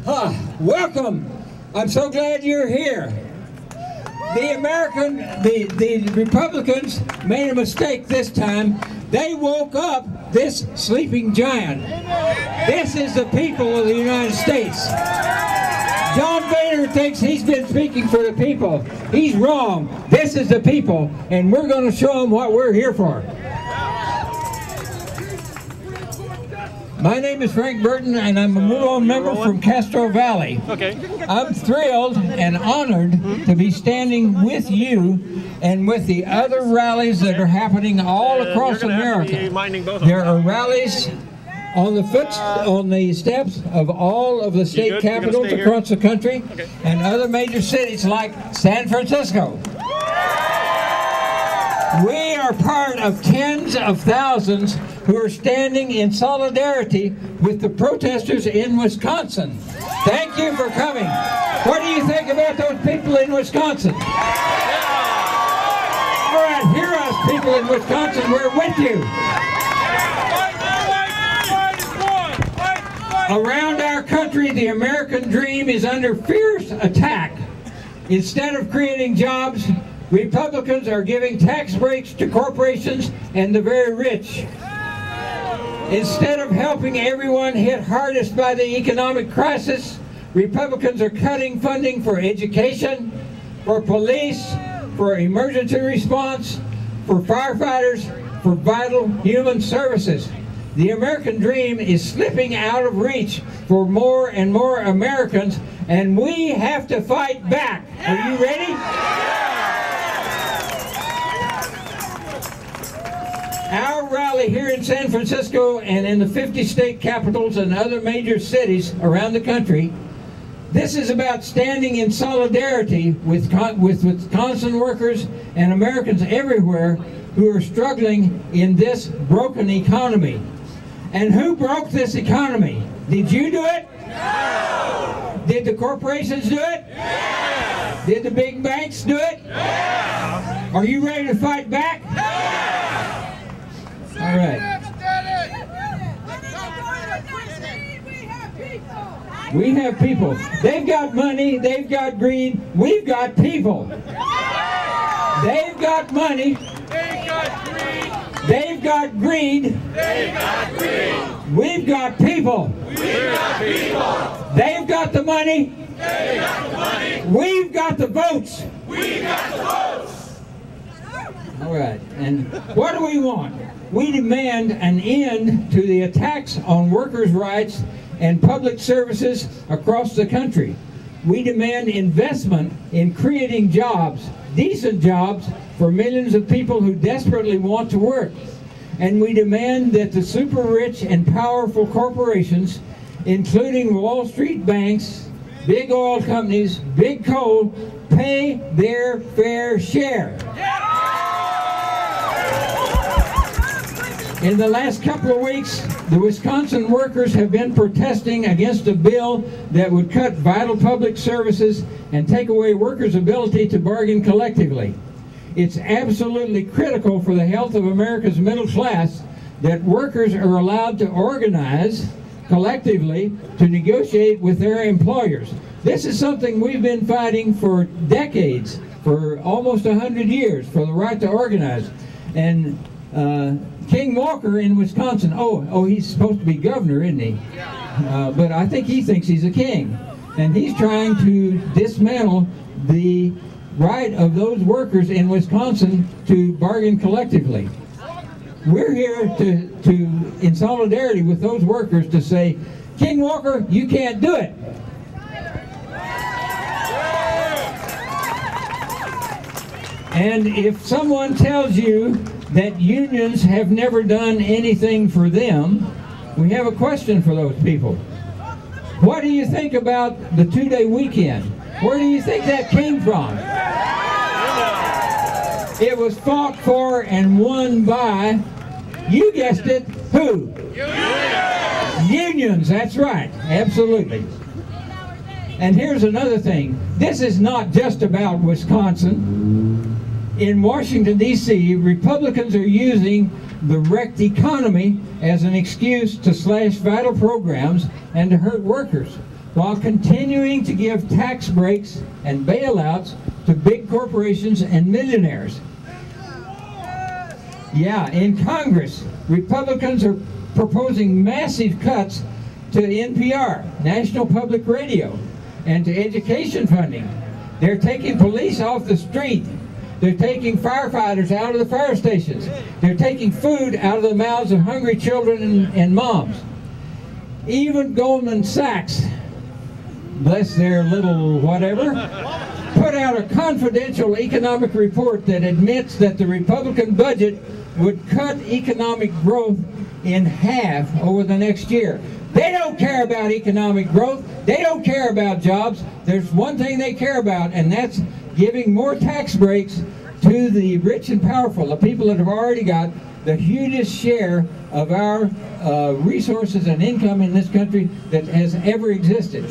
Welcome. I'm so glad you're here. The Republicans made a mistake this time. They woke up this sleeping giant. This is the people of the United States. John Boehner thinks he's been speaking for the people. He's wrong. This is the people, and we're going to show them what we're here for. My name is Frank Burton, and I'm a MoveOn member from Castro Valley. Okay. I'm thrilled and honored to be standing with you and with the other rallies that are happening all across America. There are rallies on the steps of all of the state capitals across the country and other major cities like San Francisco. We are part of tens of thousands who are standing in solidarity with the protesters in Wisconsin. Thank you for coming. What do you think about those people in Wisconsin? All right, hear us, people in Wisconsin, we're with you. Around our country, the American dream is under fierce attack. Instead of creating jobs, Republicans are giving tax breaks to corporations and the very rich. Instead of helping everyone hit hardest by the economic crisis, Republicans are cutting funding for education, for police, for emergency response, for firefighters, for vital human services. The American dream is slipping out of reach for more and more Americans, and we have to fight back. Are you ready? Our rally here in San Francisco and in the 50 state capitals and other major cities around the country, this is about standing in solidarity with Wisconsin workers and Americans everywhere who are struggling in this broken economy. And who broke this economy? Did you do it? No! Did the corporations do it? Yes! Did the big banks do it? Yes! Are you ready to fight back? Yes! All right. We have people. They've got money, they've got greed, we've got people. They've got money, They've got greed. they've got greed, They've got greed. we've got people. We've got people. They've got the money, They've got the money. we've got the votes. We've got the votes. All right, and what do we want? We demand an end to the attacks on workers' rights and public services across the country. We demand investment in creating jobs, decent jobs, for millions of people who desperately want to work. And we demand that the super rich and powerful corporations, including Wall Street banks, big oil companies, big coal, pay their fair share. In the last couple of weeks, the Wisconsin workers have been protesting against a bill that would cut vital public services and take away workers' ability to bargain collectively. It's absolutely critical for the health of America's middle class that workers are allowed to organize collectively to negotiate with their employers. This is something we've been fighting for decades, for almost 100 years, for the right to organize. And King Walker in Wisconsin, he's supposed to be governor, isn't he? But I think he thinks he's a king. And he's trying to dismantle the right of those workers in Wisconsin to bargain collectively. We're here in solidarity with those workers to say, King Walker, you can't do it. And if someone tells you that unions have never done anything for them, we have a question for those people. What do you think about the two-day weekend? Where do you think that came from? It was fought for and won by, you guessed it, who? Unions, that's right, absolutely. And here's another thing. This is not just about Wisconsin. In Washington, D.C., Republicans are using the wrecked economy as an excuse to slash vital programs and to hurt workers. while continuing to give tax breaks and bailouts to big corporations and millionaires. Yeah, in Congress, Republicans are proposing massive cuts to NPR, National Public Radio, and to education funding. They're taking police off the street. They're taking firefighters out of the fire stations. They're taking food out of the mouths of hungry children and moms. Even Goldman Sachs, bless their little whatever, put out a confidential economic report that admits that the Republican budget would cut economic growth in half over the next year. They don't care about economic growth. They don't care about jobs. There's one thing they care about, and that's giving more tax breaks to the rich and powerful, the people that have already got the hugest share of our resources and income in this country that has ever existed.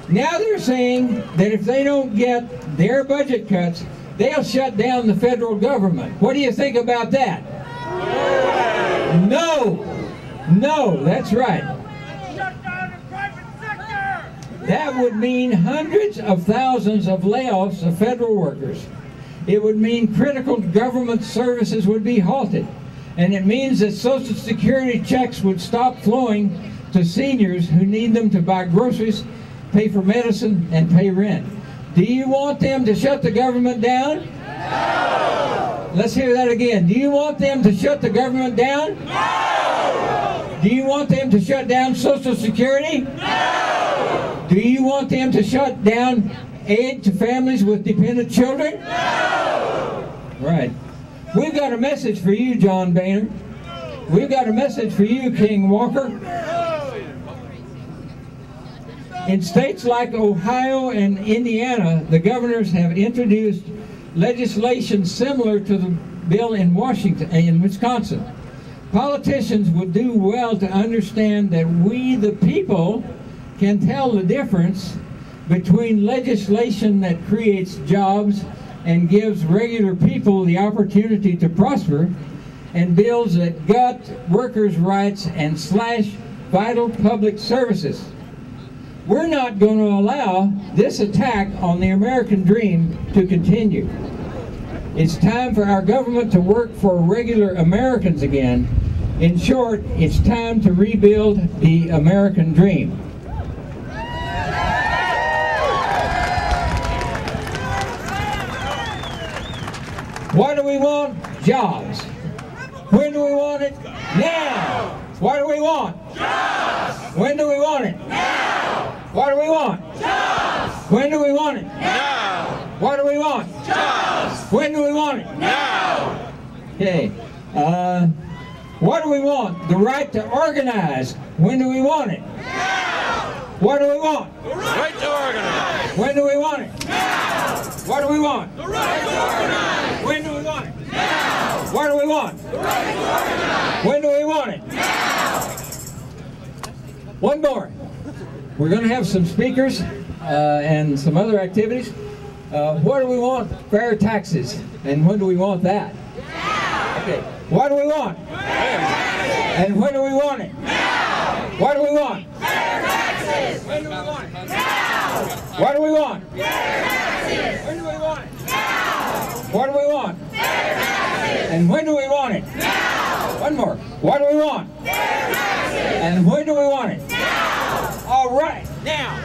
Now they're saying that if they don't get their budget cuts, they'll shut down the federal government. What do you think about that? No! No, that's right. Shut down the private sector! That would mean hundreds of thousands of layoffs of federal workers. It would mean critical government services would be halted. And it means that Social Security checks would stop flowing to seniors who need them to buy groceries, pay for medicine, and pay rent. Do you want them to shut the government down? No! Let's hear that again. Do you want them to shut the government down? No! Do you want them to shut down Social Security? No! Do you want them to shut down aid to families with dependent children? No! Right. We've got a message for you, John Boehner. We've got a message for you, King Walker. In states like Ohio and Indiana, the governors have introduced legislation similar to the bill in Wisconsin. Politicians would do well to understand that we, the people, can tell the difference between legislation that creates jobs and gives regular people the opportunity to prosper, and bills that gut workers' rights and slash vital public services. We're not going to allow this attack on the American dream to continue. It's time for our government to work for regular Americans again. In short, it's time to rebuild the American dream. What do we want? Jobs. When do we want it? Now. What do we want? Jobs! When do we want it? Now! What do we want? Jobs! When do we want it? Now! What do we want? Jobs! When do we want it? Now! Okay. What do we want? The right to organize. When do we want it? Now! What do we want? The right to organize! When do we want it? Now! What do we want? The right to organize! When do we want it? Now! What do we want? The right to organize! When do we want it? Now! One more. We're going to have some speakers and some other activities. What do we want? Fair taxes. And when do we want that? Now! Okay. What do we want? Fair taxes! And when do we want it? Now! What do we want? Fair taxes! When do we want it? Now! What do we want? Fair taxes! When do we want it? Now! What do we want? Fair taxes! And when do we want it? Now! One more. What do we want? Fair taxes! And when do we want it? Now! All right. Now.